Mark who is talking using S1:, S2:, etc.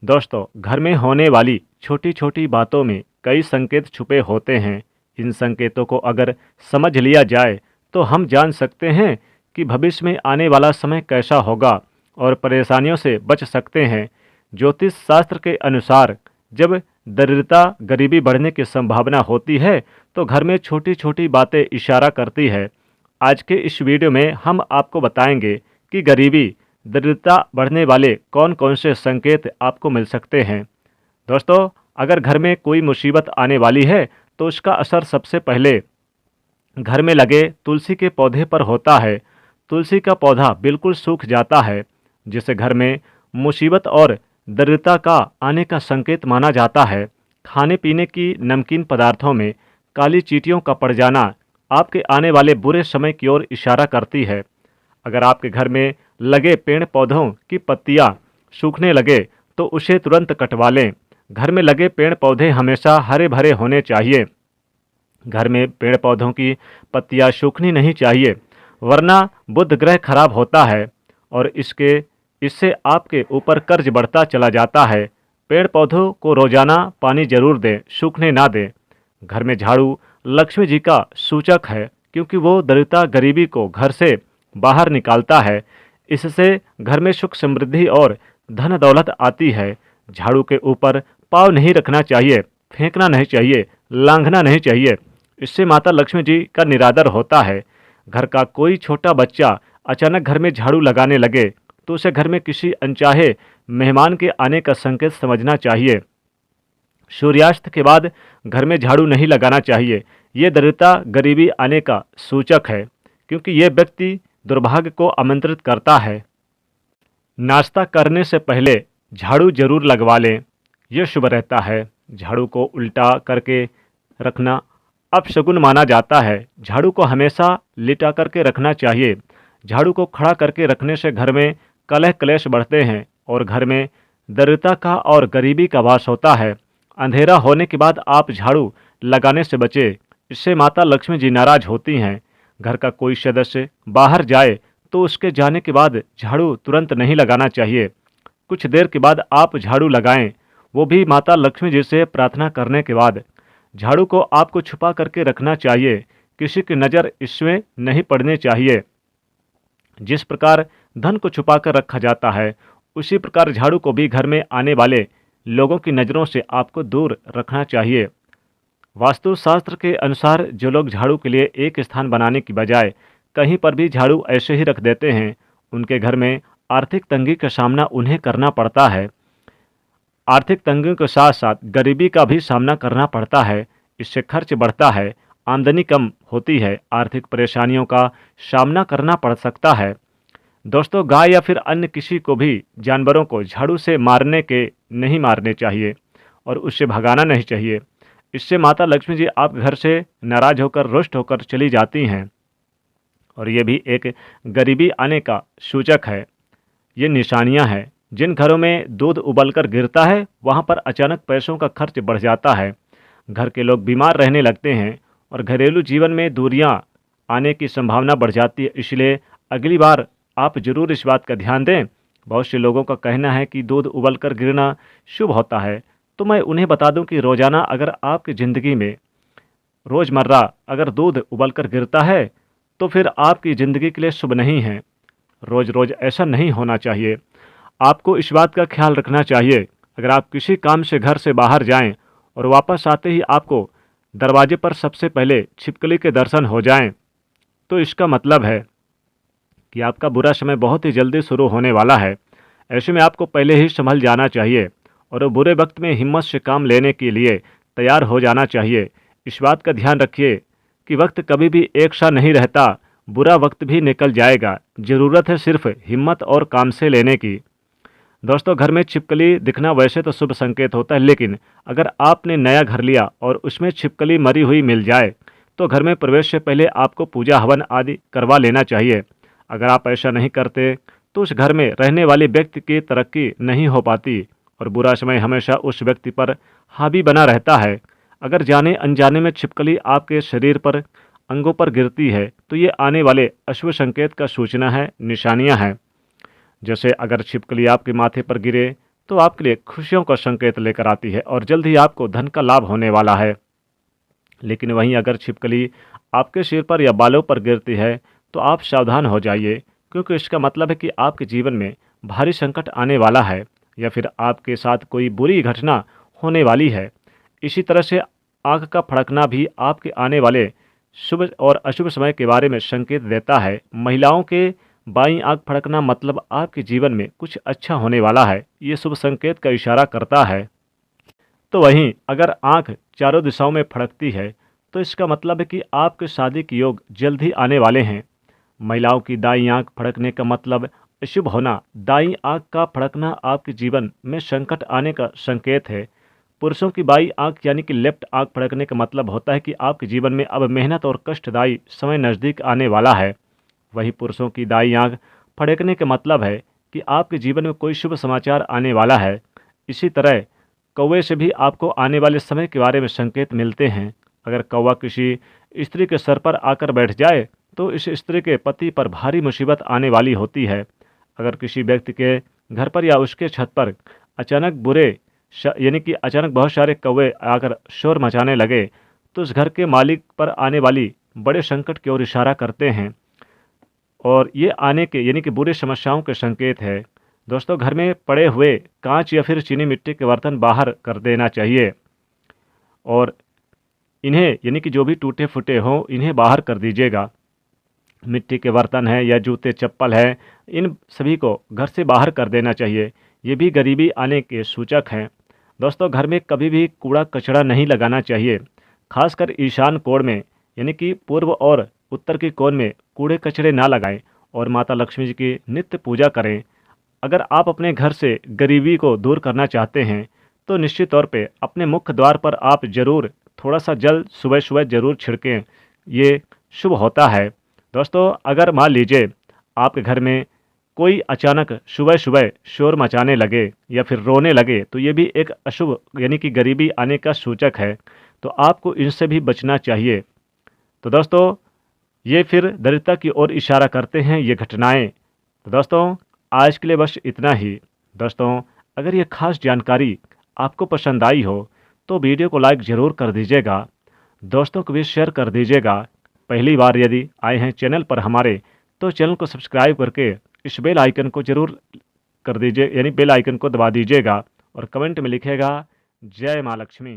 S1: दोस्तों, घर में होने वाली छोटी छोटी बातों में कई संकेत छुपे होते हैं। इन संकेतों को अगर समझ लिया जाए तो हम जान सकते हैं कि भविष्य में आने वाला समय कैसा होगा और परेशानियों से बच सकते हैं। ज्योतिष शास्त्र के अनुसार जब दरिद्रता गरीबी बढ़ने की संभावना होती है तो घर में छोटी छोटी बातें इशारा करती है। आज के इस वीडियो में हम आपको बताएंगे कि गरीबी दरिद्रता बढ़ने वाले कौन कौन से संकेत आपको मिल सकते हैं। दोस्तों, अगर घर में कोई मुसीबत आने वाली है तो उसका असर सबसे पहले घर में लगे तुलसी के पौधे पर होता है। तुलसी का पौधा बिल्कुल सूख जाता है, जिसे घर में मुसीबत और दरिद्रता का आने का संकेत माना जाता है। खाने पीने की नमकीन पदार्थों में काली चींटियों का पड़ जाना आपके आने वाले बुरे समय की ओर इशारा करती है। अगर आपके घर में लगे पेड़ पौधों की पत्तियां सूखने लगे तो उसे तुरंत कटवा लें। घर में लगे पेड़ पौधे हमेशा हरे भरे होने चाहिए। घर में पेड़ पौधों की पत्तियां सूखनी नहीं चाहिए, वरना बुध ग्रह खराब होता है और इससे आपके ऊपर कर्ज बढ़ता चला जाता है। पेड़ पौधों को रोजाना पानी जरूर दें, सूखने ना दें। घर में झाड़ू लक्ष्मी जी का सूचक है, क्योंकि वो दरिद्रता गरीबी को घर से बाहर निकालता है। इससे घर में सुख समृद्धि और धन दौलत आती है। झाड़ू के ऊपर पाँव नहीं रखना चाहिए, फेंकना नहीं चाहिए, लांघना नहीं चाहिए। इससे माता लक्ष्मी जी का निरादर होता है। घर का कोई छोटा बच्चा अचानक घर में झाड़ू लगाने लगे तो उसे घर में किसी अनचाहे मेहमान के आने का संकेत समझना चाहिए। सूर्यास्त के बाद घर में झाड़ू नहीं लगाना चाहिए। ये दरिद्रता गरीबी आने का सूचक है, क्योंकि ये व्यक्ति दुर्भाग्य को आमंत्रित करता है। नाश्ता करने से पहले झाड़ू जरूर लगवा लें, यह शुभ रहता है। झाड़ू को उल्टा करके रखना अपशगुन माना जाता है। झाड़ू को हमेशा लिटा करके रखना चाहिए। झाड़ू को खड़ा करके रखने से घर में कलह क्लेश बढ़ते हैं और घर में दरिद्रता का और गरीबी का वास होता है। अंधेरा होने के बाद आप झाड़ू लगाने से बचें, इससे माता लक्ष्मी जी नाराज होती हैं। घर का कोई सदस्य बाहर जाए तो उसके जाने के बाद झाड़ू तुरंत नहीं लगाना चाहिए। कुछ देर के बाद आप झाड़ू लगाएं, वो भी माता लक्ष्मी जी से प्रार्थना करने के बाद। झाड़ू को आपको छुपा करके रखना चाहिए, किसी की नज़र इसमें नहीं पड़नी चाहिए। जिस प्रकार धन को छुपा कर रखा जाता है, उसी प्रकार झाड़ू को भी घर में आने वाले लोगों की नज़रों से आपको दूर रखना चाहिए। वास्तुशास्त्र के अनुसार जो लोग झाड़ू के लिए एक स्थान बनाने की बजाय कहीं पर भी झाड़ू ऐसे ही रख देते हैं, उनके घर में आर्थिक तंगी का सामना उन्हें करना पड़ता है। आर्थिक तंगी के साथ साथ गरीबी का भी सामना करना पड़ता है। इससे खर्च बढ़ता है, आमदनी कम होती है, आर्थिक परेशानियों का सामना करना पड़ सकता है। दोस्तों, गाय या फिर अन्य किसी को भी जानवरों को झाड़ू से नहीं मारने चाहिए और उससे भगाना नहीं चाहिए। इससे माता लक्ष्मी जी आप घर से नाराज होकर रुष्ट होकर चली जाती हैं और ये भी एक गरीबी आने का सूचक है। ये निशानियां हैं। जिन घरों में दूध उबलकर गिरता है वहां पर अचानक पैसों का खर्च बढ़ जाता है। घर के लोग बीमार रहने लगते हैं और घरेलू जीवन में दूरियां आने की संभावना बढ़ जाती है। इसलिए अगली बार आप जरूर इस बात का ध्यान दें। बहुत से लोगों का कहना है कि दूध उबलकर गिरना शुभ होता है, तो मैं उन्हें बता दूं कि रोज़ाना अगर आपकी ज़िंदगी में रोज़मर्रा अगर दूध उबलकर गिरता है तो फिर आपकी ज़िंदगी के लिए शुभ नहीं है। रोज़ रोज़ ऐसा नहीं होना चाहिए। आपको इस बात का ख्याल रखना चाहिए, अगर आप किसी काम से घर से बाहर जाएं और वापस आते ही आपको दरवाजे पर सबसे पहले छिपकली के दर्शन हो जाएं, तो इसका मतलब है कि आपका बुरा समय बहुत ही जल्दी शुरू होने वाला है। ऐसे में आपको पहले ही संभल जाना चाहिए और बुरे वक्त में हिम्मत से काम लेने के लिए तैयार हो जाना चाहिए। इस बात का ध्यान रखिए कि वक्त कभी भी एक सा नहीं रहता, बुरा वक्त भी निकल जाएगा। ज़रूरत है सिर्फ हिम्मत और काम से लेने की। दोस्तों, घर में छिपकली दिखना वैसे तो शुभ संकेत होता है, लेकिन अगर आपने नया घर लिया और उसमें छिपकली मरी हुई मिल जाए तो घर में प्रवेश से पहले आपको पूजा हवन आदि करवा लेना चाहिए। अगर आप ऐसा नहीं करते तो उस घर में रहने वाले व्यक्ति की तरक्की नहीं हो पाती और बुरा समय हमेशा उस व्यक्ति पर हावी बना रहता है। अगर जाने अनजाने में छिपकली आपके शरीर पर अंगों पर गिरती है तो ये आने वाले अशुभ संकेत का सूचना है, निशानियां हैं। जैसे अगर छिपकली आपके माथे पर गिरे तो आपके लिए खुशियों का संकेत लेकर आती है और जल्द ही आपको धन का लाभ होने वाला है। लेकिन वहीं अगर छिपकली आपके सिर पर या बालों पर गिरती है तो आप सावधान हो जाइए, क्योंकि इसका मतलब है कि आपके जीवन में भारी संकट आने वाला है या फिर आपके साथ कोई बुरी घटना होने वाली है। इसी तरह से आंख का फड़कना भी आपके आने वाले शुभ और अशुभ समय के बारे में संकेत देता है। महिलाओं के बाईं आंख फड़कना मतलब आपके जीवन में कुछ अच्छा होने वाला है, ये शुभ संकेत का इशारा करता है। तो वहीं अगर आंख चारों दिशाओं में फड़कती है तो इसका मतलब है कि आपके शादी के योग जल्द ही आने वाले हैं। महिलाओं की दाईं आंख फड़कने का मतलब अशुभ होना। दाईं आंख का फड़कना आपके जीवन में संकट आने का संकेत है। पुरुषों की बाईं आंख यानी कि लेफ्ट आंख फड़कने का मतलब होता है कि आपके जीवन में अब मेहनत और कष्टदायी समय नज़दीक आने वाला है। वहीं पुरुषों की दाईं आंख फड़कने का मतलब है कि आपके जीवन में कोई शुभ समाचार आने वाला है। इसी तरह कौवे से भी आपको आने वाले समय के बारे में संकेत मिलते हैं। अगर कौवा किसी स्त्री के सर पर आकर बैठ जाए तो इस स्त्री के पति पर भारी मुसीबत आने वाली होती है। अगर किसी व्यक्ति के घर पर या उसके छत पर अचानक यानी कि अचानक बहुत सारे कौवे आकर शोर मचाने लगे तो उस घर के मालिक पर आने वाली बड़े संकट की ओर इशारा करते हैं और ये आने के यानी कि बुरे समस्याओं के संकेत है। दोस्तों, घर में पड़े हुए कांच या फिर चीनी मिट्टी के बर्तन बाहर कर देना चाहिए और इन्हें यानी कि जो भी टूटे फूटे हों इन्हें बाहर कर दीजिएगा। मिट्टी के बर्तन हैं या जूते चप्पल हैं, इन सभी को घर से बाहर कर देना चाहिए। ये भी गरीबी आने के सूचक हैं। दोस्तों, घर में कभी भी कूड़ा कचरा नहीं लगाना चाहिए, खासकर ईशान कोण में यानी कि पूर्व और उत्तर की कोण में कूड़े कचरे ना लगाएं और माता लक्ष्मी जी की नित्य पूजा करें। अगर आप अपने घर से गरीबी को दूर करना चाहते हैं तो निश्चित तौर पे अपने मुख्य द्वार पर आप ज़रूर थोड़ा सा जल सुबह सुबह ज़रूर छिड़कें, ये शुभ होता है। दोस्तों, अगर मान लीजिए आपके घर में कोई अचानक सुबह सुबह शोर मचाने लगे या फिर रोने लगे तो ये भी एक अशुभ यानी कि गरीबी आने का सूचक है, तो आपको इनसे भी बचना चाहिए। तो दोस्तों, ये फिर दरिद्रता की ओर इशारा करते हैं ये घटनाएं। तो दोस्तों, आज के लिए बस इतना ही। दोस्तों, अगर ये खास जानकारी आपको पसंद आई हो तो वीडियो को लाइक ज़रूर कर दीजिएगा, दोस्तों को भी शेयर कर दीजिएगा। पहली बार यदि आए हैं चैनल पर हमारे तो चैनल को सब्सक्राइब करके इस बेल आइकन को ज़रूर कर दीजिए यानी बेल आइकन को दबा दीजिएगा और कमेंट में लिखेगा जय माँ लक्ष्मी।